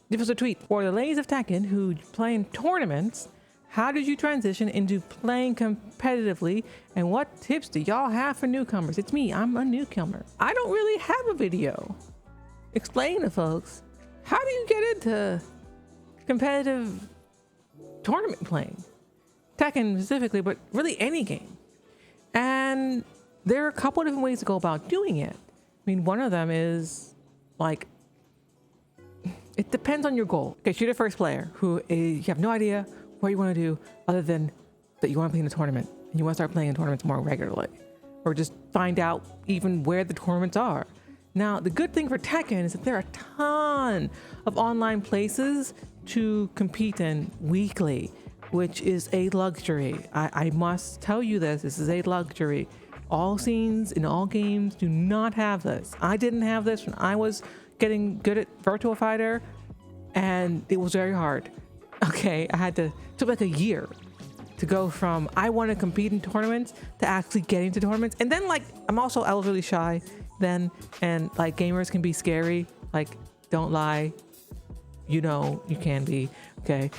This was a tweet for the ladies of Tekken who play in tournaments. How did you transition into playing competitively, and what tips do y'all have for newcomers? It's me, I'm a newcomer. I don't really have a video explaining to folks how do you get into competitive tournament playing, Tekken specifically, but really any game. And there are a couple of different ways to go about doing it. I mean, one of them is like, it depends on your goal. Okay, you're the first player who you have no idea what you want to do other than that you want to play in a tournament and you want to start playing in tournaments more regularly, or just find out even where the tournaments are. Now, the good thing for Tekken is that there are a ton of online places to compete in weekly, which is a luxury. I must tell you this is a luxury. All scenes in all games do not have this. I didn't have this when I was getting good at Virtua Fighter, and it was very hard. Okay, took like a year to go from I want to compete in tournaments to actually getting to tournaments. And then like, I'm also elderly shy then, and like gamers can be scary. Like, don't lie. You know, you can be, okay?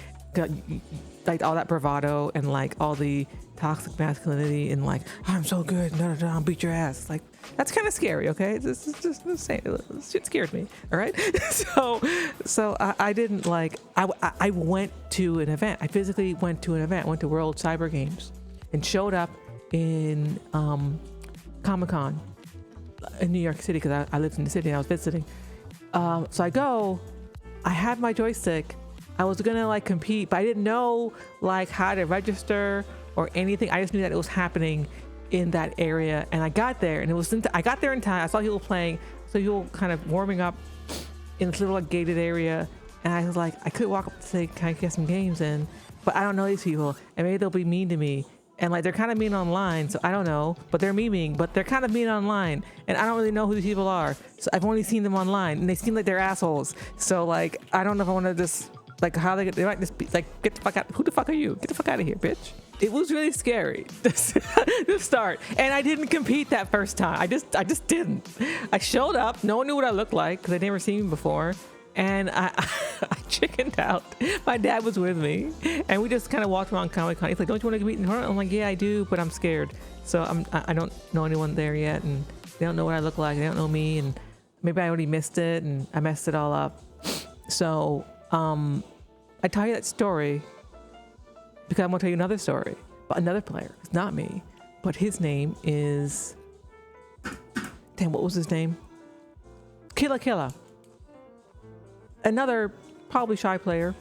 Like all that bravado and like all the toxic masculinity and like, I'm so good, no, I'll beat your ass. Like, that's kind of scary, okay? Just say this shit scared me, all right? so I didn't like, I went to an event. I physically went to an event, went to World Cyber Games and showed up in Comic-Con in New York City because I lived in the city and I was visiting. So I had my joystick. I was gonna like compete, but I didn't know like how to register or anything. I just knew that it was happening in that area, and I got there, and I got there in time. I saw people playing, so people kind of warming up in this little like gated area, and I was like, I could walk up to say, can I get some games in? But I don't know these people, and maybe they'll be mean to me, and like they're kind of mean online, so I don't know. But they're memeing, but they're kind of mean online, and I don't really know who these people are. So I've only seen them online, and they seem like they're assholes. So like, I don't know if I want to just like how they might just be like, get the fuck out. Who the fuck are you? Get the fuck out of here, bitch. It was really scary to start, and I didn't compete that first time. I just didn't. I showed up. No one knew what I looked like because they'd never seen me before, and I chickened out. My dad was with me, and we just kind of walked around Comic-Con. He's like, "Don't you want to compete in the tournament?" I'm like, "Yeah, I do, but I'm scared." So I don't know anyone there yet, and they don't know what I look like. They don't know me, and maybe I already missed it, and I messed it all up. So I tell you that story because I'm gonna tell you another story about another player. It's not me, but his name is, damn, what was his name? Killa. Another probably shy player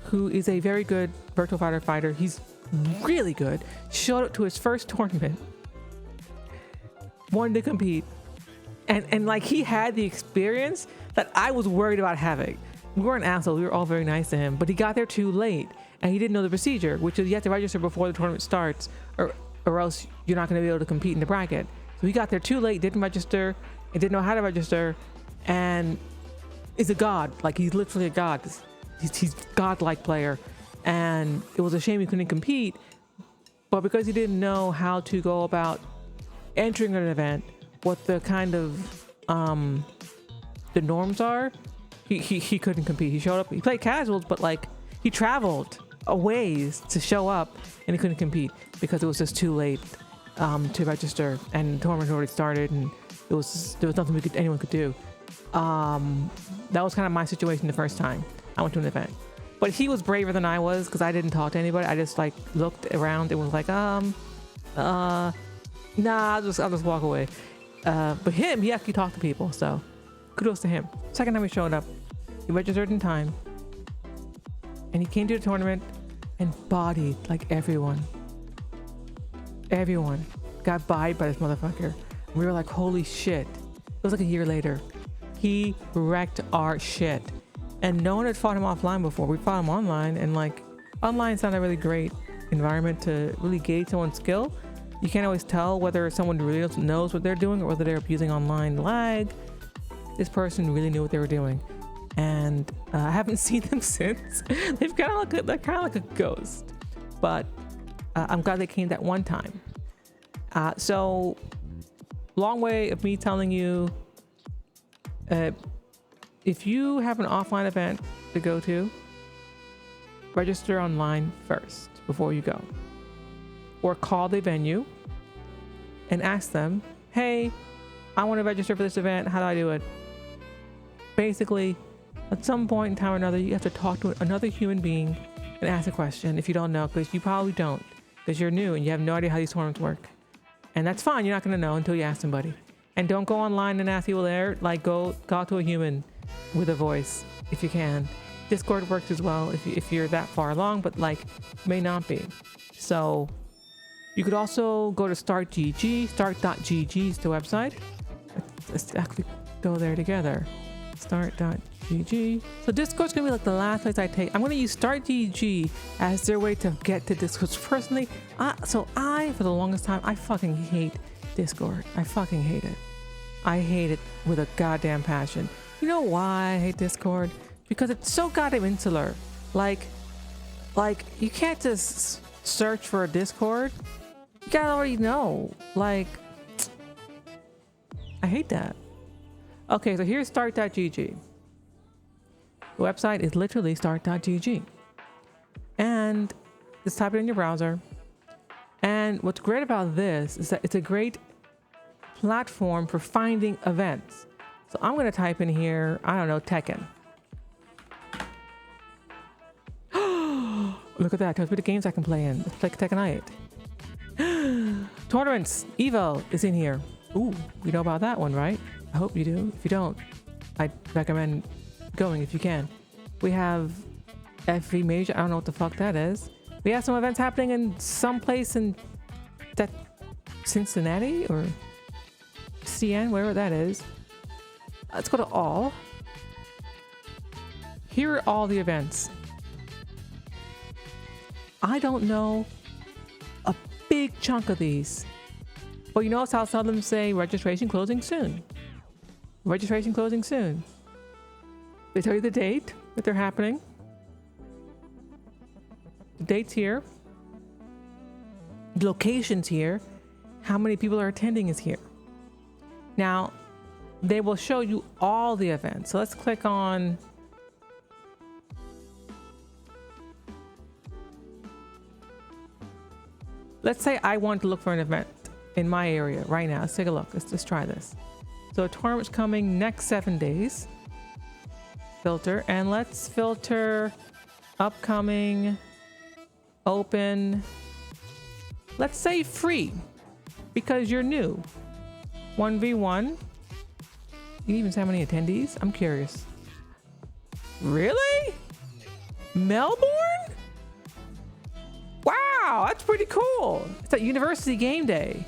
who is a very good Virtua fighter. He's really good. Showed up to his first tournament, wanted to compete, and like he had the experience that I was worried about having. We weren't assholes. We were all very nice to him, but he got there too late. And he didn't know the procedure, which is you have to register before the tournament starts, or else you're not going to be able to compete in the bracket. So he got there too late, didn't register, and didn't know how to register, and is a god. Like, he's literally a god. He's godlike player, and it was a shame he couldn't compete. But because he didn't know how to go about entering an event, what the kind of the norms are, he couldn't compete. He showed up. He played casuals, but like he traveled a ways to show up, and he couldn't compete because it was just too late to register, and the tournament already started, and there was nothing anyone could do. That was kind of my situation the first time I went to an event. But he was braver than I was because I didn't talk to anybody. I just like looked around and was like, nah, I'll just walk away. But he actually talked to people, so kudos to him. Second time he showed up, he registered in time, and he came to the tournament and bodied like everyone. Everyone got bodied by this motherfucker. We were like, holy shit. It was like a year later. He wrecked our shit. And no one had fought him offline before. We fought him online, and like, online's not a really great environment to really gauge someone's skill. You can't always tell whether someone really knows what they're doing or whether they're abusing online lag. This person really knew what they were doing, and I haven't seen them since. They're kind of like a ghost, but I'm glad they came that one time. So long way of me telling you, if you have an offline event to go to, register online first before you go. Or call the venue and ask them, hey, I want to register for this event. How do I do it? Basically, at some point in time or another, you have to talk to another human being and ask a question if you don't know, because you probably don't, because you're new and you have no idea how these tournaments work. And that's fine. You're not going to know until you ask somebody. And don't go online and ask people there. Like, go to a human with a voice if you can. Discord works as well if you're that far along, but like may not be. So you could also go to start.gg. Start.gg is the website. Let's actually go there together. Start.gg. So Discord's gonna be like the last place I take. I'm gonna use start.gg as their way to get to Discord. Personally, for the longest time, I fucking hate Discord. I fucking hate it. I hate it with a goddamn passion. You know why I hate Discord? Because it's so goddamn insular. Like you can't just search for a Discord. You gotta already know. Like, I hate that. Okay, so here's start.gg. The website is literally start.gg. And just type it in your browser. And what's great about this is that it's a great platform for finding events. So I'm gonna type in here, I don't know, Tekken. Look at that, tells me the games I can play in. Let's play Tekken 8. Tournaments, Evo is in here. Ooh, you know about that one, right? I hope you do. If you don't, I'd recommend going if you can. We have FV Major, I don't know what the fuck that is. We have some events happening in some place in that Cincinnati or CN, wherever that is. Let's go to all. Here are all the events. I don't know a big chunk of these. But you notice how some of them say registration closing soon. Registration closing soon. They tell you the date that they're happening. The date's here. The location's here. How many people are attending is here. Now, they will show you all the events. So let's click on let's say I want to look for an event in my area right now. Let's take a look. Let's try this. So a tournament's coming next 7 days. Filter, and let's filter upcoming, open. Let's say free, because you're new. 1v1. You can even say how many attendees. I'm curious. Really? Melbourne? Wow, that's pretty cool. It's at University Game Day.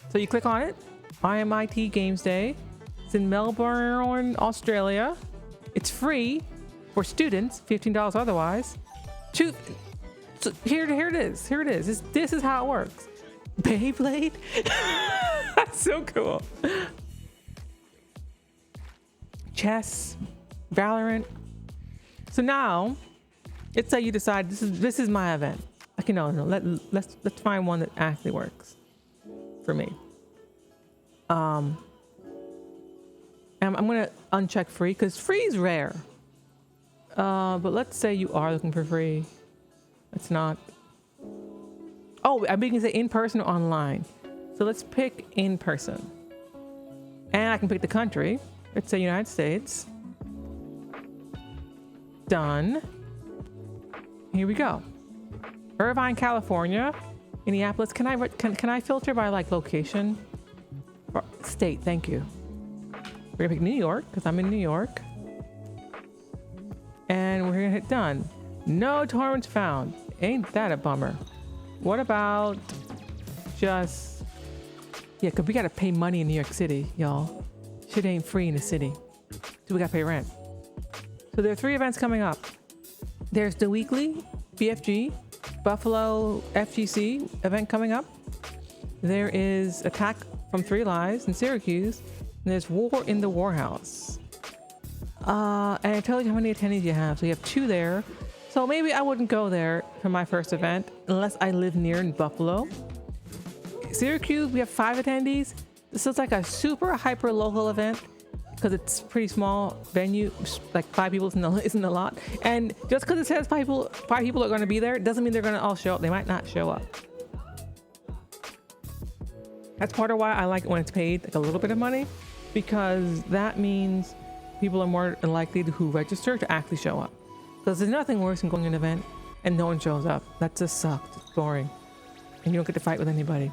So you click on it. IMIT Games Day. It's in Melbourne, Australia. It's free for students, $15 otherwise. So here it is. Here it is. This is how it works. Beyblade? That's so cool. Chess, Valorant. So now, let's say you decide this is my event. Okay, no. Let's find one that actually works for me. And I'm gonna uncheck free because free is rare. But let's say you are looking for free. It's not. Oh, I'm being say in person or online. So let's pick in person. And I can pick the country. Let's say United States. Done. Here we go. Irvine, California. Minneapolis. Can I filter by like location? Or state, thank you. We're gonna pick New York because I'm in New York. And we're gonna hit done. No tournaments found. Ain't that a bummer? What about just, yeah, because we gotta pay money in New York City, y'all. Shit ain't free in the city. So we gotta pay rent. So there are 3 events coming up. There's the weekly BFG, Buffalo FGC event coming up. There is Attack from 3 Lives in Syracuse. And there's War in the Warhouse. And it tells you how many attendees you have. So you have 2 there. So maybe I wouldn't go there for my first event unless I live near in Buffalo. Syracuse, we have 5 attendees. This is like a super hyper local event. because it's pretty small venue, like 5 people isn't a lot. And just because it says 5 people are going to be there doesn't mean they're going to all show up. They might not show up. That's part of why I like it when it's paid like a little bit of money, because that means people are more likely who register to actually show up. Because there's nothing worse than going to an event and no one shows up. That just sucks. It's boring. And you don't get to fight with anybody.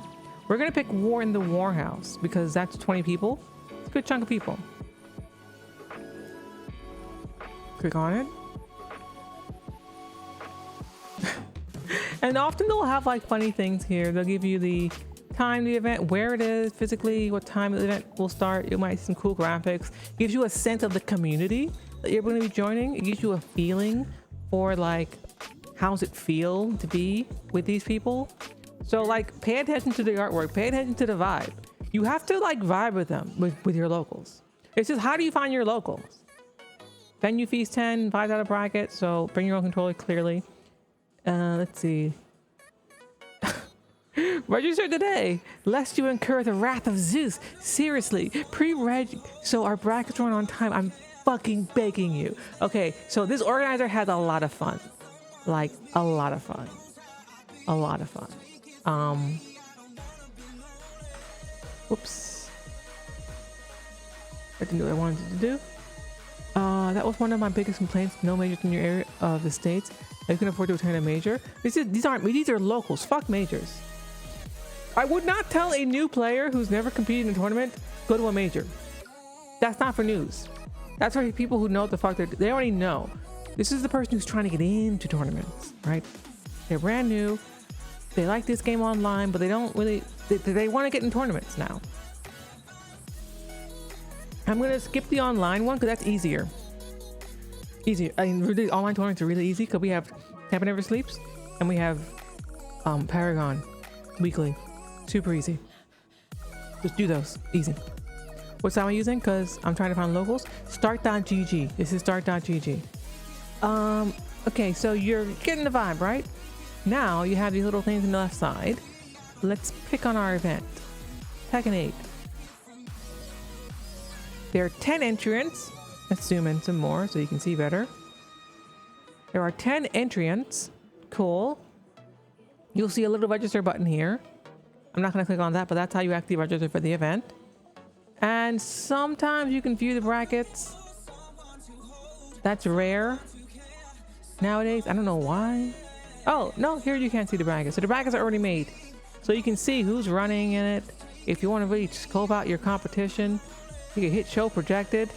We're going to pick War in the Warhouse because that's 20 people. It's a good chunk of people. Click on it. And often they'll have like funny things here. They'll give you the time of the event, where it is physically, what time the event will start. You might see some cool graphics. It gives you a sense of the community that you're going to be joining. It gives you a feeling for like, how's it feel to be with these people? So like, pay attention to the artwork, pay attention to the vibe. You have to like vibe with them, with your locals. It's just, how do you find your locals? Venue fees 10, 5 out of bracket. So bring your own controller clearly. Let's see. Register today, lest you incur the wrath of Zeus. Seriously, pre-reg so our brackets run on time. I'm fucking begging you. Okay, so this organizer has a lot of fun. Like, a lot of fun. A lot of fun. Whoops. I didn't do what I wanted to do. That was one of my biggest complaints. No majors in your area of the states. You can afford to attend a major. These are locals. Fuck majors. I would not tell a new player who's never competed in a tournament, go to a major. That's not for news. That's for people who know what the fuck they already know. This is the person who's trying to get into tournaments, right? They're brand new. They like this game online, but they don't really, they want to get in tournaments now. I'm going to skip the online one because that's easier. I mean, really, online tournaments are really easy because we have Tampa Never Sleeps and we have Paragon weekly. Super easy. Just do those. Easy. What site am I using? Because I'm trying to find locals. Start.gg. This is start.gg. Okay, so you're getting the vibe, right? Now you have these little things on the left side. Let's pick on our event. Tekken 8. There are 10 entrants. Let's zoom in some more so you can see better. There are 10 entrants. Cool. You'll see a little register button here. I'm not going to click on that, but that's how you actually register for the event. And sometimes you can view the brackets. That's rare nowadays. I don't know why. Oh, no, here you can't see the brackets. So the brackets are already made. So you can see who's running in it. If you want to really scope out your competition, you can hit show projected.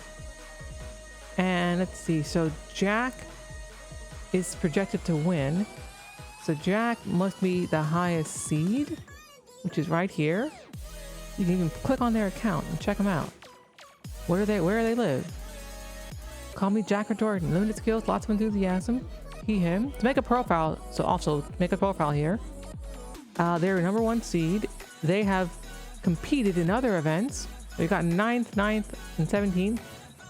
And let's see. So Jack is projected to win. So Jack must be the highest seed, which is right here. You can even click on their account and check them out. Where do they live? Call me Jack or Jordan. Limited skills, lots of enthusiasm. He, him. To make a profile, so also make a profile here. They're a #1 seed. They have competed in other events. They got 9th, and 17th.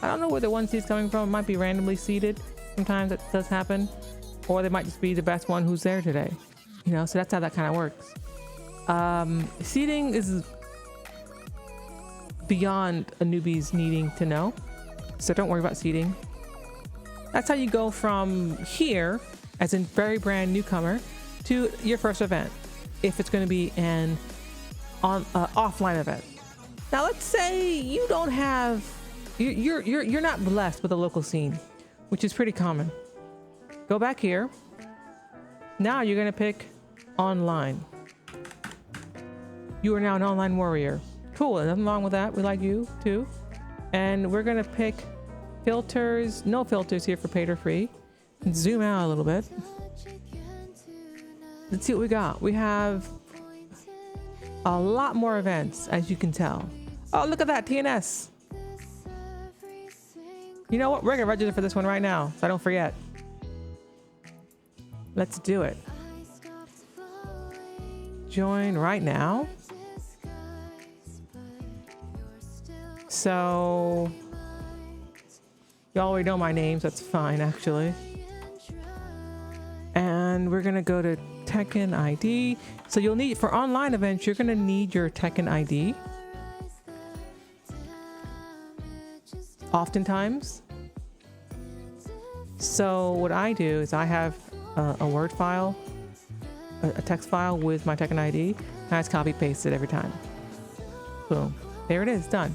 I don't know where the 1 seed's coming from. It might be randomly seeded. Sometimes that does happen. Or they might just be the best one who's there today. You know, so that's how that kind of works. Seeding is beyond a newbie's needing to know. So don't worry about seeding. That's how you go from here, as in very brand newcomer, to your first event, if it's going to be an offline event. Now, let's say you don't have, you're not blessed with a local scene, which is pretty common. Go back here. Now you're going to pick online. You are now an online warrior. Cool, nothing wrong with that. We like you too. And we're going to pick filters, no filters here for paid or free. And zoom out a little bit. Let's see what we got. We have a lot more events, as you can tell. Oh, look at that, TNS. You know what? We're going to register for this one right now, so I don't forget. Let's do it. Join right now. So, you already know my names. That's fine, actually. And we're going to go to Tekken ID. So you'll need, for online events, you're going to need your Tekken ID. oftentimes. So what I do is I have a Word file, a text file with my Tekken ID, and I just copy paste it every time. Boom. There it is, done.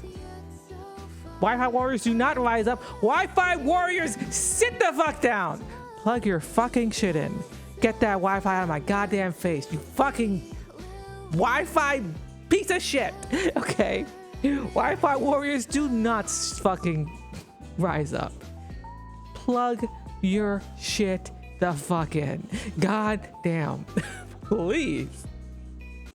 Wi-Fi warriors do not rise up. Wi-Fi warriors, sit the fuck down. Plug your fucking shit in. Get that Wi-Fi out of my goddamn face, you fucking Wi-Fi piece of shit. Okay? Wi-Fi warriors do not fucking rise up. Plug your shit the fuck in. God damn. Please.